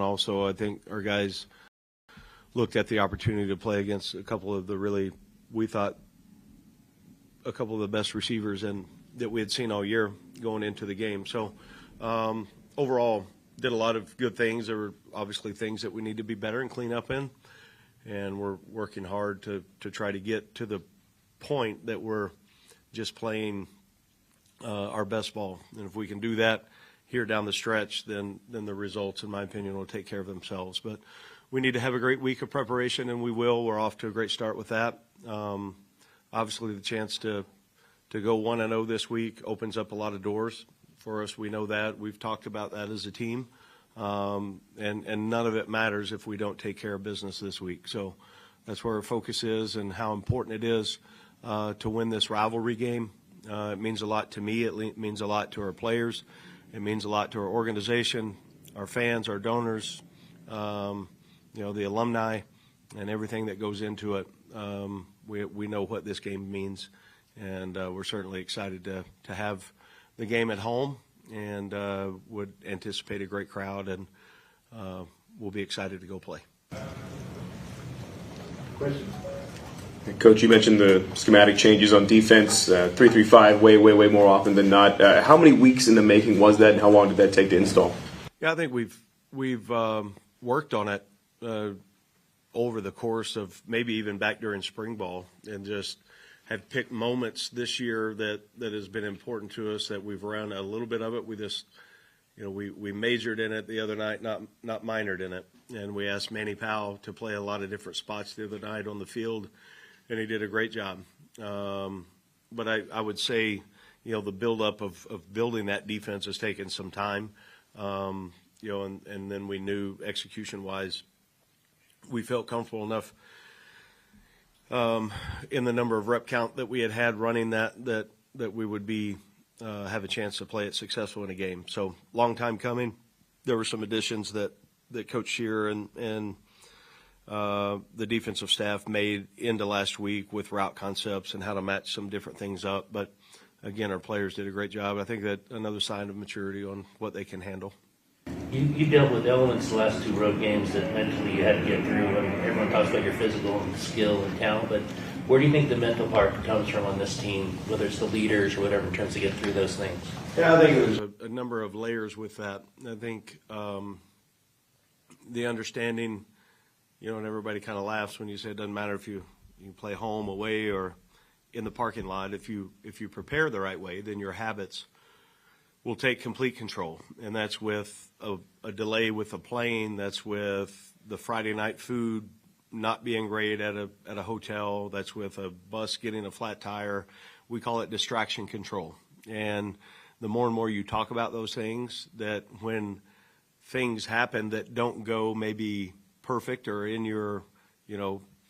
also, I think our guys looked at the opportunity to play against a couple of the we thought, a couple of the best receivers that we had seen all year going into the game. So overall, did a lot of good things. There were obviously things that we need to be better and clean up in, and we're working hard to try to get to the point that we're just playing our best ball. And if we can do that here down the stretch, then the results, in my opinion, will take care of themselves. But we need to have a great week of preparation, and we will. We're off to a great start with that. Obviously, the chance to go 1-0 this week opens up a lot of doors for us. We know that. We've talked about that as a team. And none of it matters if we don't take care of business this week. So that's where our focus is and how important it is to win this rivalry game. It means a lot to me. It means a lot to our players. It means a lot to our organization, our fans, our donors, the alumni, and everything that goes into it. We know what this game means, and we're certainly excited to have the game at home, and would anticipate a great crowd, and we'll be excited to go play. Question. Coach, you mentioned the schematic changes on defense, 3-3-5 way more often than not. How many weeks in the making was that, and how long did that take to install? Yeah, I think we've worked on it over the course of maybe even back during spring ball, and just have picked moments this year that has been important to us, that we've run a little bit of it. We just, we majored in it the other night, not minored in it. And we asked Manny Powell to play a lot of different spots the other night on the field, and he did a great job. But I would say, the buildup of building that defense has taken some time. And then we knew execution-wise, we felt comfortable enough in the number of rep count that we had running that we would be have a chance to play it successful in a game. So long time coming. There were some additions that Coach Shearer and the defensive staff made into last week with route concepts and how to match some different things up. But again, our players did a great job. I think that another sign of maturity on what they can handle. You dealt with elements the last two road games that mentally you had to get through. I mean, everyone talks about your physical and skill and talent, but where do you think the mental part comes from on this team, whether it's the leaders or whatever, in terms of get through those things? Yeah, I think there's a number of layers with that. I think the understanding, and everybody kind of laughs when you say it doesn't matter if you play home, away, or in the parking lot. If you prepare the right way, then your habits will take complete control. And that's with a delay with a plane. That's with the Friday night food not being great at a hotel. That's with a bus getting a flat tire. We call it distraction control. And the more and more you talk about those things, that when things happen that don't go maybe perfect or in your,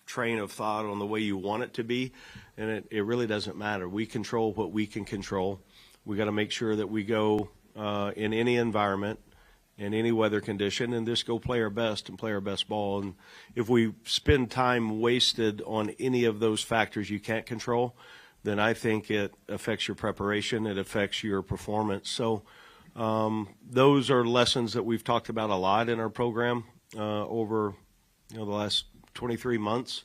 train of thought on the way you want it to be, and it really doesn't matter. We control what we can control. We got to make sure that we go in any environment, in any weather condition, and just go play our best and play our best ball. And if we spend time wasted on any of those factors you can't control, then I think it affects your preparation. It affects your performance. So those are lessons that we've talked about a lot in our program over the last 23 months.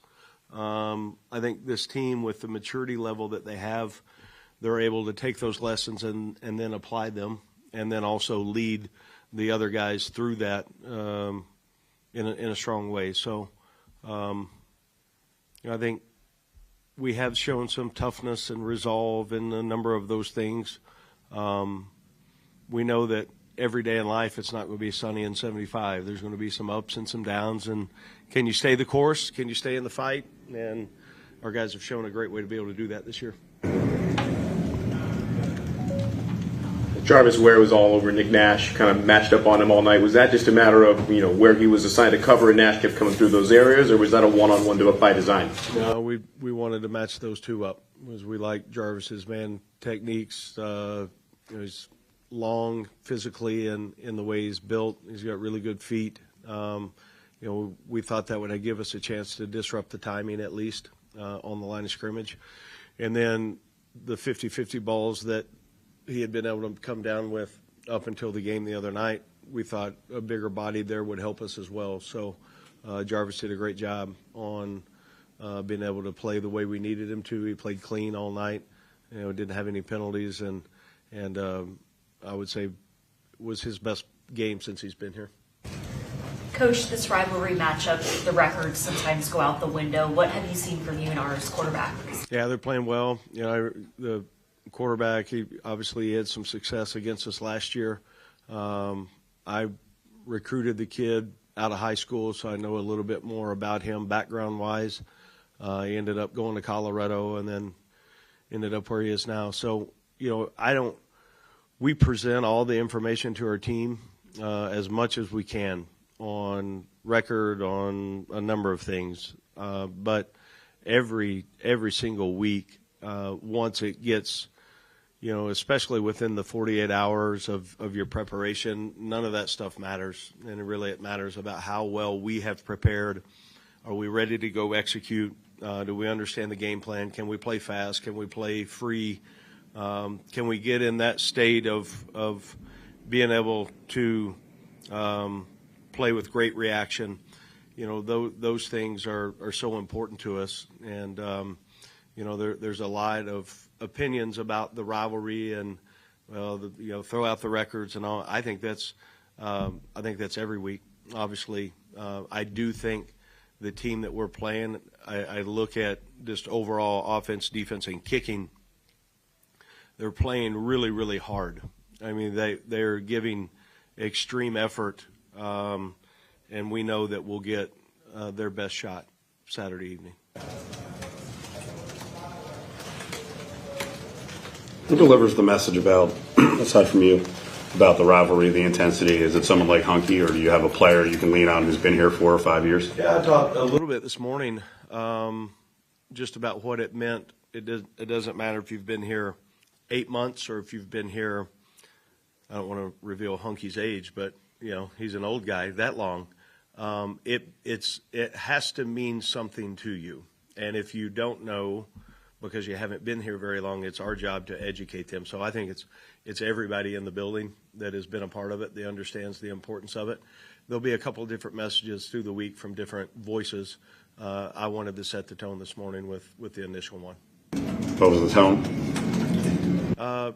I think this team, with the maturity level that they have, they're able to take those lessons and then apply them, and then also lead the other guys through that in a strong way. So I think we have shown some toughness and resolve in a number of those things. We know that every day in life it's not going to be sunny and 75. There's going to be some ups and some downs. And can you stay the course? Can you stay in the fight? And our guys have shown a great way to be able to do that this year. Jarvis Ware was all over Nick Nash, kind of matched up on him all night. Was that just a matter of, where he was assigned to cover and Nash kept coming through those areas, or was that a one-on-one do it by design? No, we wanted to match those two up. Because we like Jarvis's man techniques. He's long physically and in the way he's built. He's got really good feet. We thought that would give us a chance to disrupt the timing at least on the line of scrimmage. And then the 50-50 balls that he had been able to come down with up until the game the other night, we thought a bigger body there would help us as well. So Jarvis did a great job on being able to play the way we needed him to. He played clean all night. Didn't have any penalties, and I would say was his best game since he's been here. Coach, this rivalry matchup, the records sometimes go out the window. What have you seen from UNR's quarterback? Yeah, they're playing well. The quarterback, he obviously had some success against us last year. I recruited the kid out of high school, so I know a little bit more about him background-wise. He ended up going to Colorado and then ended up where he is now. So, we present all the information to our team as much as we can on record, on a number of things. But every single week, once it gets, especially within the 48 hours of your preparation, none of that stuff matters. And really it matters about how well we have prepared. Are we ready to go execute? Do we understand the game plan? Can we play fast? Can we play free? Can we get in that state of being able to play with great reaction? Those things are so important to us. And, there's a lot of opinions about the rivalry and, throw out the records and all. I think that's every week. Obviously, I do think the team that we're playing, I look at just overall offense, defense, and kicking. They're playing really, really hard. I mean, they're giving extreme effort, and we know that we'll get their best shot Saturday evening. Who delivers the message about, aside from you, about the rivalry, the intensity? Is it someone like Hunky, or do you have a player you can lean on who's been here 4 or 5 years? Yeah, I talked a little bit this morning just about what it meant. It doesn't matter if you've been here 8 months or if you've been here, I don't want to reveal Hunky's age, but, he's an old guy that long. It has to mean something to you. And if you don't know, because you haven't been here very long, it's our job to educate them. So I think it's everybody in the building that has been a part of it that understands the importance of it. There'll be a couple of different messages through the week from different voices. I wanted to set the tone this morning with the initial one. What was the tone?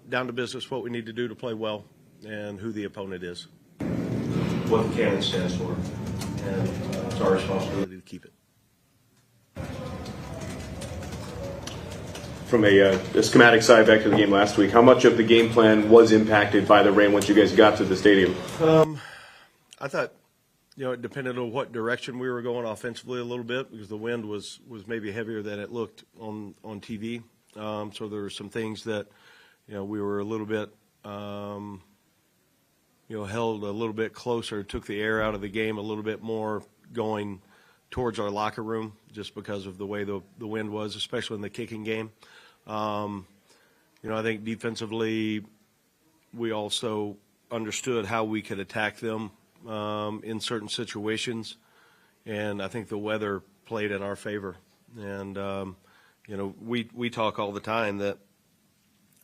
Down to business, what we need to do to play well, and who the opponent is. What the cannon stands for, and it's our responsibility to keep it. From a schematic side, back to the game last week, how much of the game plan was impacted by the rain once you guys got to the stadium? I thought, it depended on what direction we were going offensively a little bit, because the wind was maybe heavier than it looked on TV. So there were some things that, we were a little bit, held a little bit closer, took the air out of the game a little bit more going towards our locker room just because of the way the wind was, especially in the kicking game. I think defensively we also understood how we could attack them in certain situations, and I think the weather played in our favor. And, we talk all the time that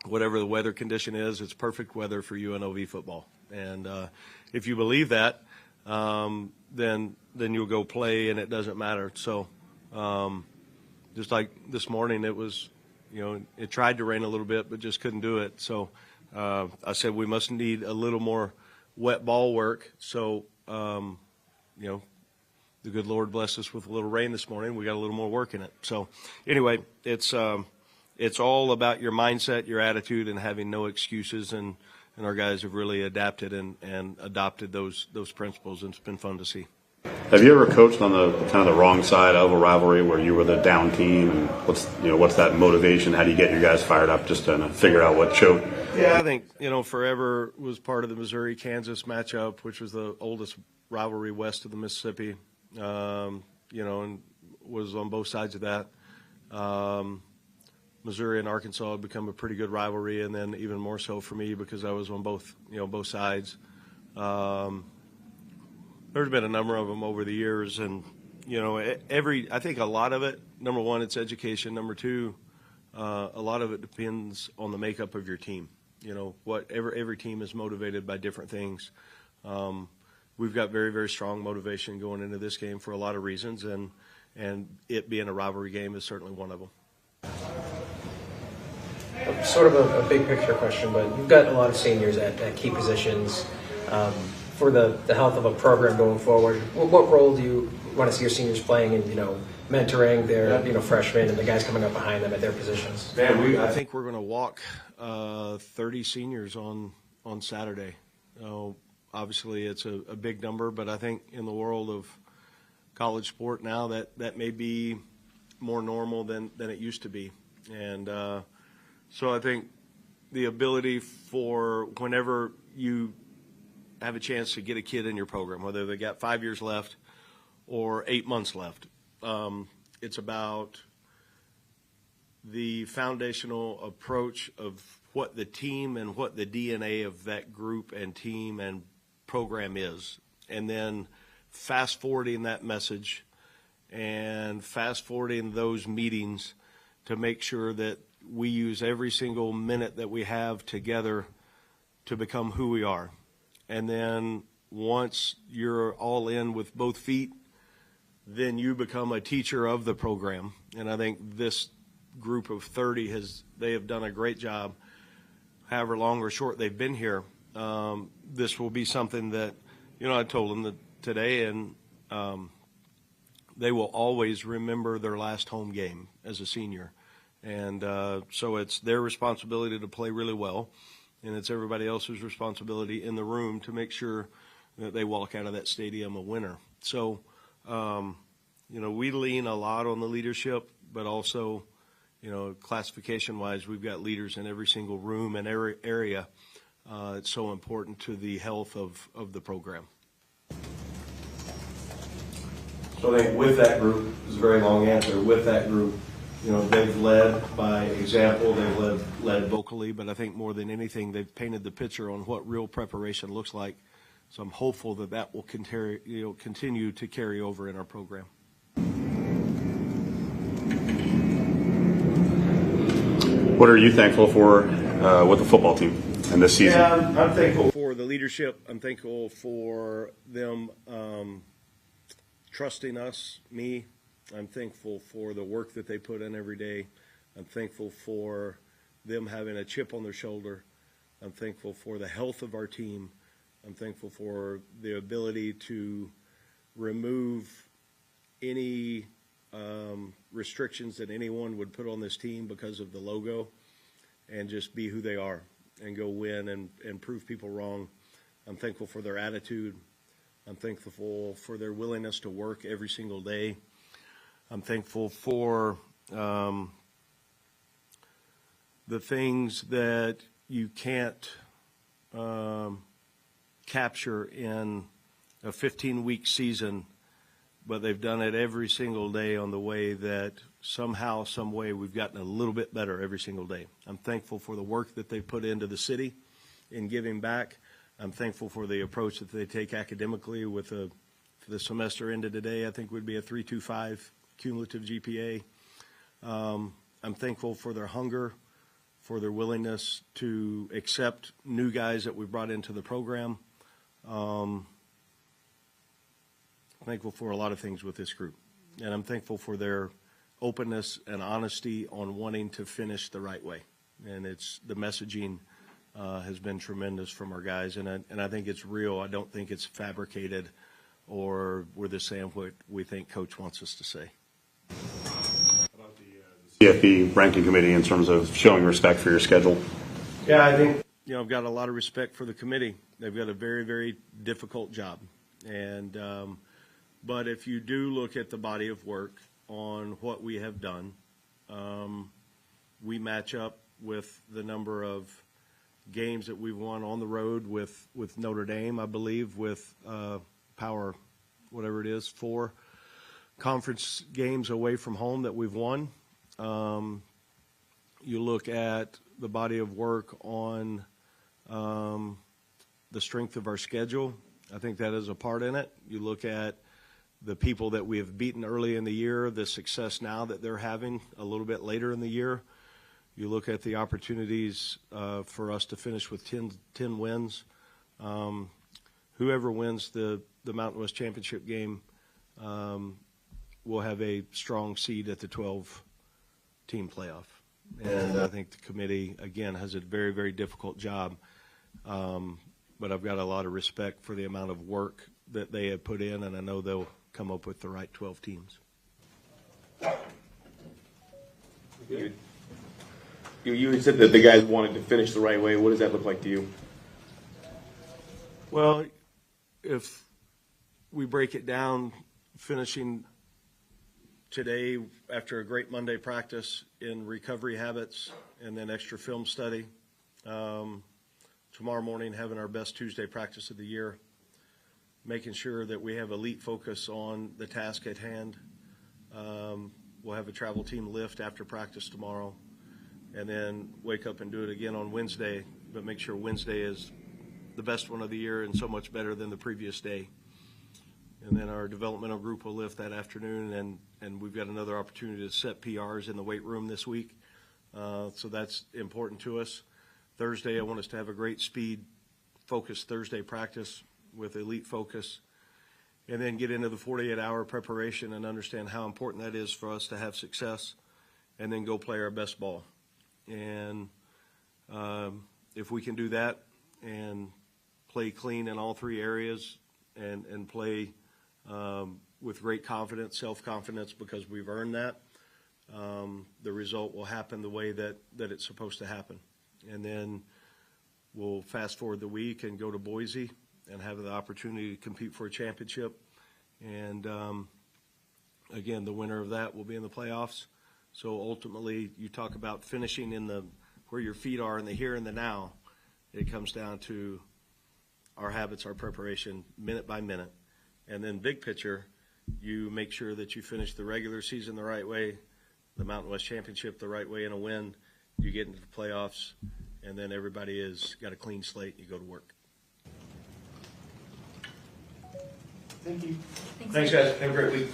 whatever the weather condition is, it's perfect weather for UNLV football. And if you believe that, then you'll go play, and it doesn't matter. So just like this morning, it was, it tried to rain a little bit, but just couldn't do it. So I said we must need a little more wet ball work. So, the good Lord blessed us with a little rain this morning. We got a little more work in it. So anyway, it's all about your mindset, your attitude, and having no excuses. And our guys have really adapted and adopted those principles, and it's been fun to see. Have you ever coached on the kind of the wrong side of a rivalry where you were the down team? And what's that motivation? How do you get your guys fired up just to figure out what choked? Yeah, I think, forever was part of the Missouri-Kansas matchup, which was the oldest rivalry west of the Mississippi, and was on both sides of that. Missouri and Arkansas had become a pretty good rivalry, and then even more so for me because I was on both sides. There's been a number of them over the years, and I think a lot of it. Number one, it's education. Number two, a lot of it depends on the makeup of your team. Every team is motivated by different things. We've got very, very strong motivation going into this game for a lot of reasons, and it being a rivalry game is certainly one of them. Sort of a big picture question, but you've got a lot of seniors at key positions. For the health of a program going forward, what role do you want to see your seniors playing in, mentoring their, freshmen and the guys coming up behind them at their positions? Man, I think we're going to walk 30 seniors on Saturday. Obviously, it's a big number, but I think in the world of college sport now that may be more normal than it used to be. And so I think the ability for whenever you have a chance to get a kid in your program, whether they got 5 years left or 8 months left, it's about the foundational approach of what the team and what the DNA of that group and team and program is, and then fast forwarding that message and fast forwarding those meetings to make sure that we use every single minute that we have together to become who we are. And then once you're all in with both feet, then you become a teacher of the program. And I think this group of 30 they have done a great job, however long or short they've been here. This will be something that, I told them that today, and they will always remember their last home game as a senior. And so it's their responsibility to play really well, and it's everybody else's responsibility in the room to make sure that they walk out of that stadium a winner. So, we lean a lot on the leadership, but also, classification-wise, we've got leaders in every single room and every area. It's so important to the health of the program. So I think with that group, it's a very long answer, with that group, they've led by example, they've led vocally, but I think more than anything, they've painted the picture on what real preparation looks like. So I'm hopeful that will continue to carry over in our program. What are you thankful for with the football team and this season? Yeah, I'm thankful for the leadership. I'm thankful for them trusting us, me. I'm thankful for the work that they put in every day. I'm thankful for them having a chip on their shoulder. I'm thankful for the health of our team. I'm thankful for the ability to remove any restrictions that anyone would put on this team because of the logo, and just be who they are and go win and prove people wrong. I'm thankful for their attitude. I'm thankful for their willingness to work every single day. I'm thankful for the things that you can't capture in a 15-week season, but they've done it every single day on the way that somehow, some way, we've gotten a little bit better every single day. I'm thankful for the work that they put into the city in giving back. I'm thankful for the approach that they take academically with the semester ended today. I think would be a 3.25 cumulative GPA. I'm thankful for their hunger, for their willingness to accept new guys that we've brought into the program. Thankful for a lot of things with this group. And I'm thankful for their openness and honesty on wanting to finish the right way. And the messaging has been tremendous from our guys. And I think it's real. I don't think it's fabricated or we're just saying what we think Coach wants us to say. About the CFP ranking committee in terms of showing respect for your schedule? Yeah, I think, I've got a lot of respect for the committee. They've got a very, very difficult job. And but if you do look at the body of work on what we have done, we match up with the number of games that we've won on the road with Notre Dame, I believe, with Power, whatever it is, 4 conference games away from home that we've won. You look at the body of work on the strength of our schedule. I think that is a part in it. You look at the people that we have beaten early in the year, the success now that they're having a little bit later in the year. You look at the opportunities for us to finish with 10 wins. whoever wins the Mountain West Championship game will have a strong seed at the 12-team playoff. And I think the committee, again, has a very, very difficult job. But I've got a lot of respect for the amount of work that they have put in, and I know they'll come up with the right 12 teams. You said that the guys wanted to finish the right way. What does that look like to you? Well, if we break it down, finishing today after a great Monday practice in recovery habits and then extra film study, tomorrow morning having our best Tuesday practice of the year, making sure that we have elite focus on the task at hand. We'll have a travel team lift after practice tomorrow, and then wake up and do it again on Wednesday, but make sure Wednesday is the best one of the year and so much better than the previous day. And then our developmental group will lift that afternoon, and we've got another opportunity to set PRs in the weight room this week. So that's important to us. Thursday, I want us to have a great speed-focused Thursday practice with elite focus, and then get into the 48-hour preparation and understand how important that is for us to have success, and then go play our best ball. And if we can do that and play clean in all three areas and play with great confidence, self-confidence, because we've earned that, the result will happen the way that it's supposed to happen. And then we'll fast forward the week and go to Boise and have the opportunity to compete for a championship. And again, the winner of that will be in the playoffs. So ultimately, you talk about finishing in the where your feet are in the here and the now. It comes down to our habits, our preparation, minute by minute. And then big picture, you make sure that you finish the regular season the right way, the Mountain West Championship the right way in a win. You get into the playoffs, and then everybody has got a clean slate, and you go to work. Thank you. Thanks, guys. Have a great week.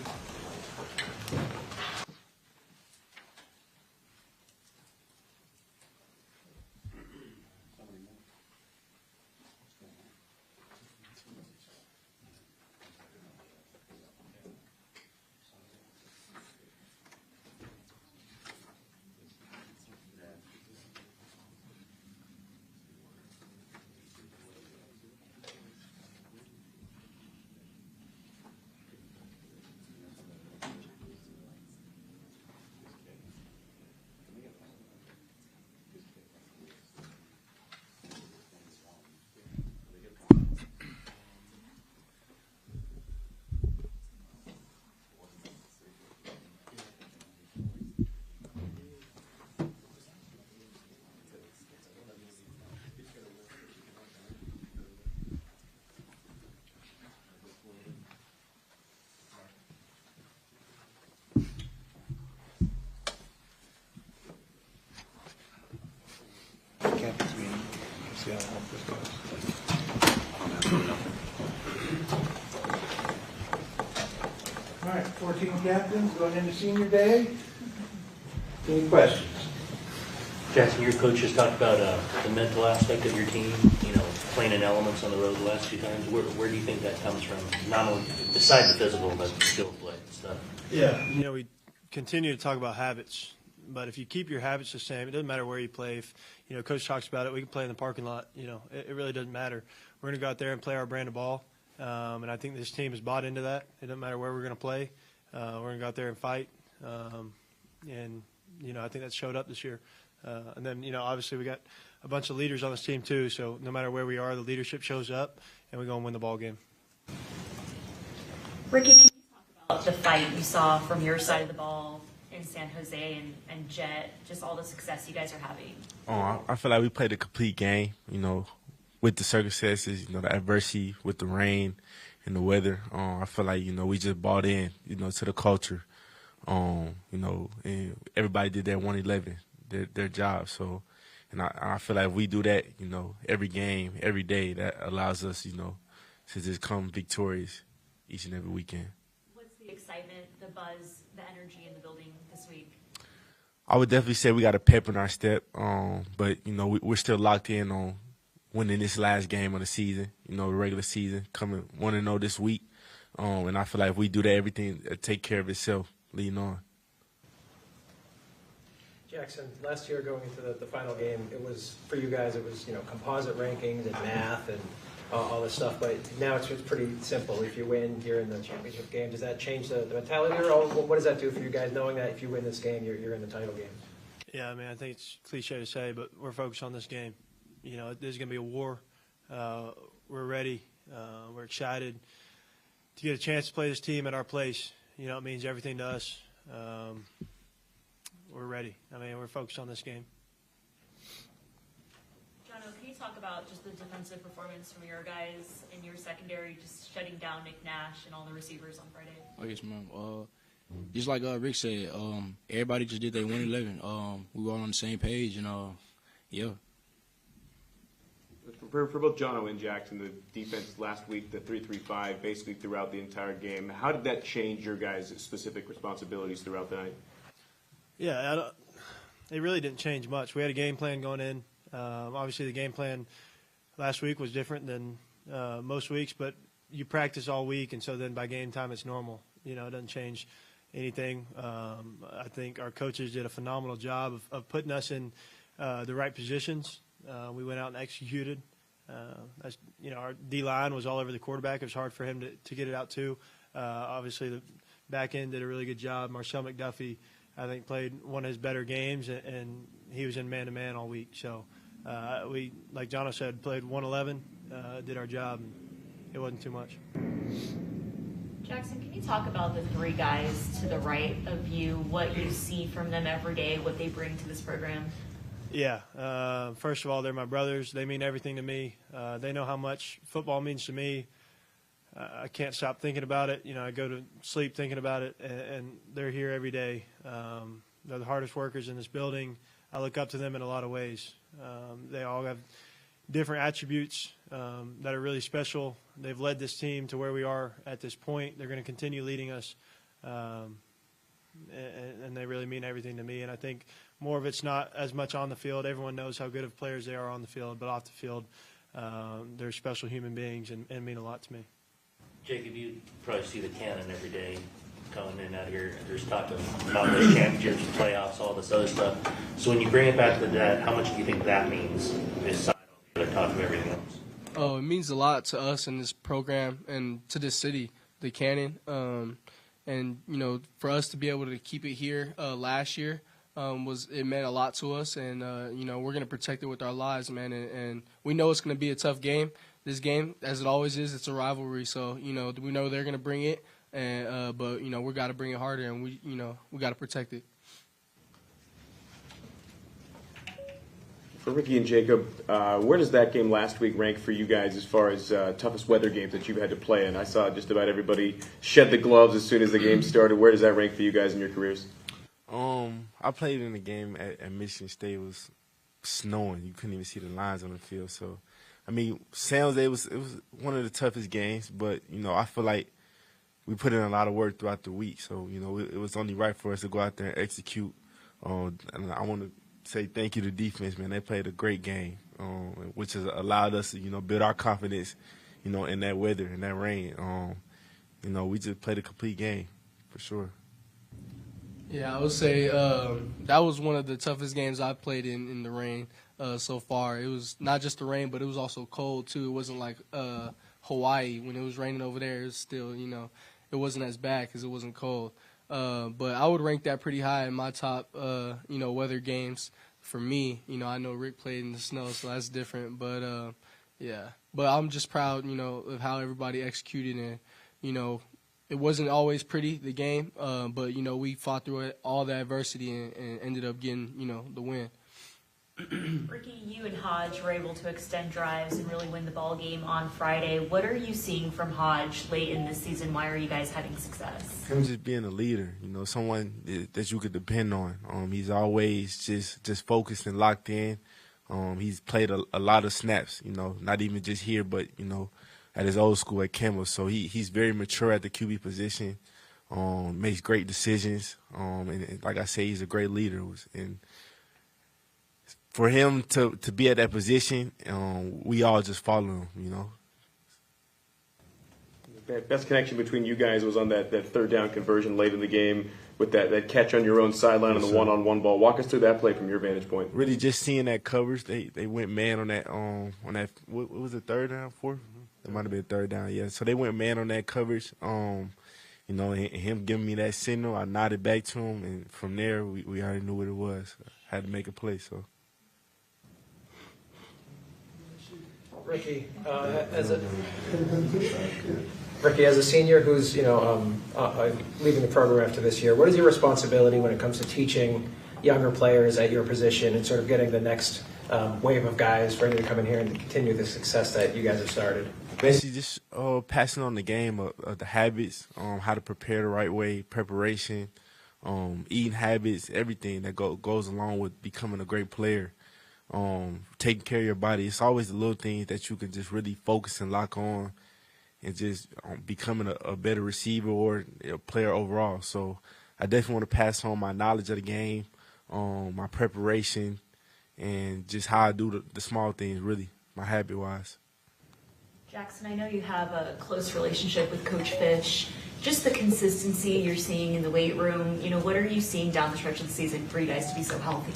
All right, 14 captains going into senior day. Any questions? Jackson, your coach just talked about the mental aspect of your team, playing in elements on the road the last 2 times. Where do you think that comes from? Not only beside the physical, but the skill play and stuff. Yeah, we continue to talk about habits, but if you keep your habits the same, it doesn't matter where you play. If, Coach talks about it, we can play in the parking lot. It really doesn't matter. We're going to go out there and play our brand of ball, and I think this team has bought into that. It doesn't matter where we're going to play. We're going to go out there and fight, and I think that showed up this year. And then, obviously we got a bunch of leaders on this team too, so no matter where we are, the leadership shows up, and we go and win the ball game. Ricky, can you talk about the fight you saw from your side of the ball in San Jose and Jet, just all the success you guys are having? I feel like we played a complete game, with the circumstances, the adversity with the rain and the weather. I feel like, we just bought in, to the culture, and everybody did their 111, their job. So, and I feel like if we do that, every game, every day, that allows us, to just come victorious each and every weekend. What's the excitement, the buzz, the energy in the building this week? I would definitely say we got a pep in our step, but we're still locked in on winning this last game of the season, the regular season, coming 1-0 this week. And I feel like if we do that, everything will take care of itself leading on. Jackson, last year going into the final game, it was, for you guys, it was, composite rankings and math and all this stuff, but now it's pretty simple. If you win, you're in the championship game. Does that change the mentality, or what does that do for you guys, knowing that if you win this game, you're in the title game? Yeah, I mean, I think it's cliche to say, but we're focused on this game. There's going to be a war. We're ready. We're excited to get a chance to play this team at our place. It means everything to us. We're ready. I mean, we're focused on this game. Jono, can you talk about just the defensive performance from your guys in your secondary, just shutting down Nick Nash and all the receivers on Friday? Oh, yes, ma'am. Just like Rick said, everybody just did their 1-11. We were all on the same page, and yeah. For both Jono and Jackson, the defense last week, the 3-3-5, basically throughout the entire game, how did that change your guys' specific responsibilities throughout the night? Yeah, it really didn't change much. We had a game plan going in. Obviously, the game plan last week was different than most weeks, but you practice all week, and so then by game time it's normal. It doesn't change anything. I think our coaches did a phenomenal job of putting us in the right positions. We went out and executed. Our D-line was all over the quarterback. It was hard for him to get it out too. Obviously, the back end did a really good job. Marcel McDuffie, I think, played one of his better games, and he was in man-to-man all week. So we, like Jono said, played 1-11, did our job, and it wasn't too much. Jackson, can you talk about the three guys to the right of you, what you see from them every day, what they bring to this program? Yeah. First of all, they're my brothers. They mean everything to me. They know how much football means to me. I can't stop thinking about it. I go to sleep thinking about it, and they're here every day. They're the hardest workers in this building. I look up to them in a lot of ways. They all have different attributes that are really special. They've led this team to where we are at this point. They're going to continue leading us, and they really mean everything to me. And I think more of it's not as much on the field. Everyone knows how good of players they are on the field, but off the field, they're special human beings and mean a lot to me. Jacob, you probably see the cannon every day coming in out here. There's talk about those championships, playoffs, all this other stuff. So when you bring it back to that, how much do you think that means, aside on the top of everything else? Oh, it means a lot to us in this program and to this city, the cannon. And, for us to be able to keep it here last year, it meant a lot to us. And, we're going to protect it with our lives, man. And we know it's going to be a tough game. This game, as it always is, it's a rivalry. So, we know they're going to bring it. But we got to bring it harder, and we got to protect it. For Ricky and Jacob, where does that game last week rank for you guys as far as toughest weather games that you've had to play in? I saw just about everybody shed the gloves as soon as the game started. Where does that rank for you guys in your careers? I played in a game at Michigan State. It was snowing. You couldn't even see the lines on the field. So, I mean, San Jose it was one of the toughest games, but I feel like we put in a lot of work throughout the week. So, it was only right for us to go out there and execute. And I want to say thank you to defense, man. They played a great game, which has allowed us to, build our confidence, in that weather, in that rain. We just played a complete game, for sure. Yeah, I would say that was one of the toughest games I've played in the rain so far. It was not just the rain, but it was also cold, too. It wasn't like Hawaii. When it was raining over there, it was still, it wasn't as bad because it wasn't cold. But I would rank that pretty high in my top, weather games for me. I know Rick played in the snow, so that's different. But, yeah. But I'm just proud, of how everybody executed. And, it wasn't always pretty, the game, but, we fought through it, all the adversity and ended up getting, the win. Ricky, you and Hodge were able to extend drives and really win the ball game on Friday. What are you seeing from Hodge late in this season? Why are you guys having success? Him just being a leader, someone that you could depend on. He's always just focused and locked in. He's played a lot of snaps, not even just here, but, at his old school at Campbell. So he's very mature at the QB position, makes great decisions. And like I say, he's a great leader. And for him to be at that position, we all just follow him, you know. Best connection between you guys was on that third down conversion late in the game with that catch on your own sideline on the one-on-one ball. Walk us through that play from your vantage point. Really just seeing that coverage. They went man on that what was it, third down, fourth? It might have been third down, yeah. So they went man on that coverage. You know, and him giving me that signal, I nodded back to him, and from there we already knew what it was. I had to make a play, so. Ricky, as a senior who's leaving the program after this year, what is your responsibility when it comes to teaching younger players at your position and sort of getting the next wave of guys ready to come in here and continue the success that you guys have started? Basically, just passing on the game of the habits, how to prepare the right way, preparation, eating habits, everything that goes along with becoming a great player. Taking care of your body. It's always the little things that you can just really focus and lock on, and just becoming a better receiver or a player overall. So I definitely want to pass on my knowledge of the game, my preparation, and just how I do the small things, really, my habit-wise. Jackson, I know you have a close relationship with Coach Fish. Just the consistency you're seeing in the weight room, what are you seeing down the stretch of the season for you guys to be so healthy?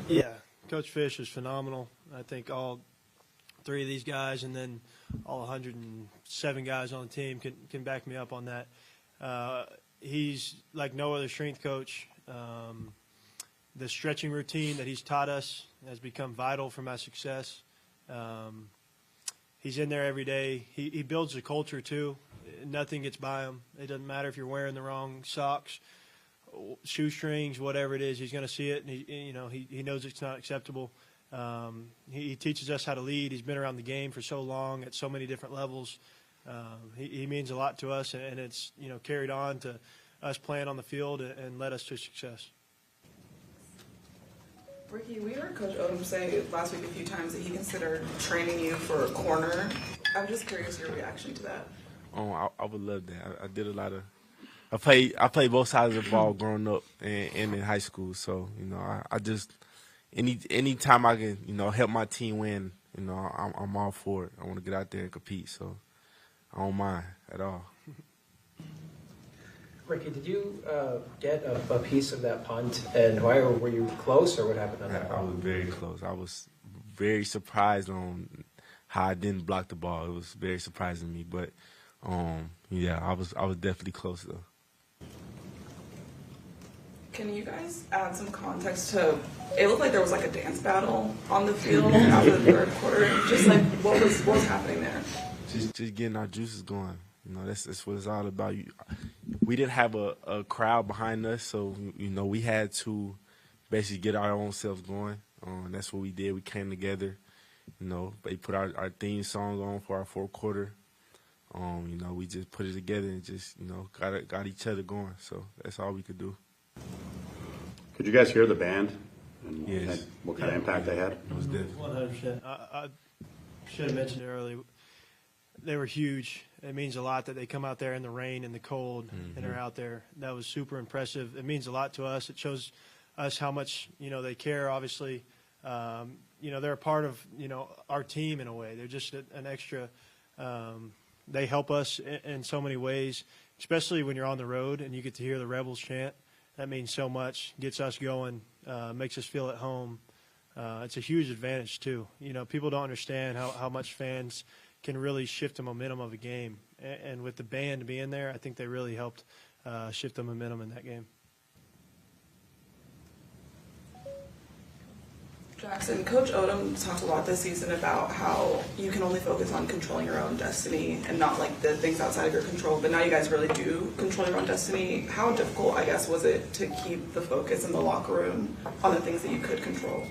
Yeah, Coach Fish is phenomenal. I think all three of these guys and then all 107 guys on the team can back me up on that. He's like no other strength coach. The stretching routine that he's taught us has become vital for my success. He's in there every day. He builds a culture too. Nothing gets by him. It doesn't matter if you're wearing the wrong socks, shoestrings, whatever it is. He's going to see it, and he knows it's not acceptable. He teaches us how to lead. He's been around the game for so long at so many different levels. He means a lot to us, and it's carried on to us playing on the field and led us to success. Ricky, we heard Coach Odom say last week a few times that he considered training you for a corner. I'm just curious your reaction to that. I would love that. I did a lot of. I played both sides of the ball growing up and in high school. So I just any time I can help my team win, I'm all for it. I want to get out there and compete. So I don't mind at all. Ricky, did you get a piece of that punt in Hawaii, or were you close, or what happened on that I was very close. I was very surprised on how I didn't block the ball. It was very surprising to me, but I was definitely close though. Can you guys add some context to? It looked like there was like a dance battle on the field after the third quarter. Just like what was happening there? Just getting our juices going. That's what it's all about. We didn't have a crowd behind us, so we had to basically get our own selves going. That's what we did. We came together. They put our theme song on for our fourth quarter. We just put it together and just got each other going. So that's all we could do. Could you guys hear the band? And Yes. what kind of impact they had? It was different. 100%. I should have mentioned it earlier. They were huge. It means a lot that they come out there in the rain and the cold and are out there. That was super impressive. It means a lot to us. It shows us how much they care. Obviously, they're a part of our team in a way. They're just an extra. They help us in so many ways, especially when you're on the road and you get to hear the Rebels chant. That means so much. Gets us going. Makes us feel at home. It's a huge advantage too. People don't understand how much fans can really shift the momentum of a game. And with the band being there, I think they really helped shift the momentum in that game. Jackson, Coach Odom talked a lot this season about how you can only focus on controlling your own destiny and not like the things outside of your control. But now you guys really do control your own destiny. How difficult, I guess, was it to keep the focus in the locker room on the things that you could control?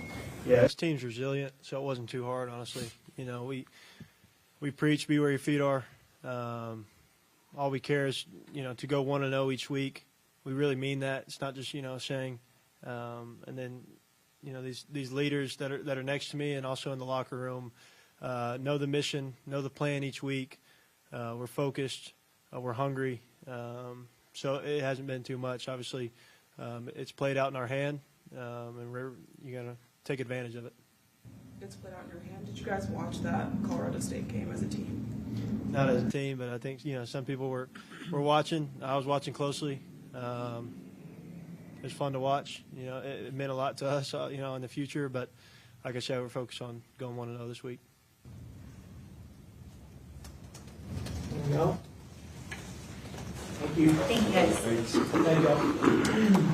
Yeah, this team's resilient, so it wasn't too hard, honestly. We preach, be where your feet are. All we care is, to go 1-0 each week. We really mean that. It's not just, saying. And then, these leaders that are next to me and also in the locker room know the mission, know the plan each week. We're focused. We're hungry. So it hasn't been too much. Obviously, it's played out in our hand, and you got to take advantage of it. gets played out in your hand. Did you guys watch that Colorado State game as a team? Not as a team, but I think some people were watching. I was watching closely. It was fun to watch. It meant a lot to us. In the future. But like I said, we're focused on going 1-0 this week. There we go. Thank you. Thank you guys. Thank you.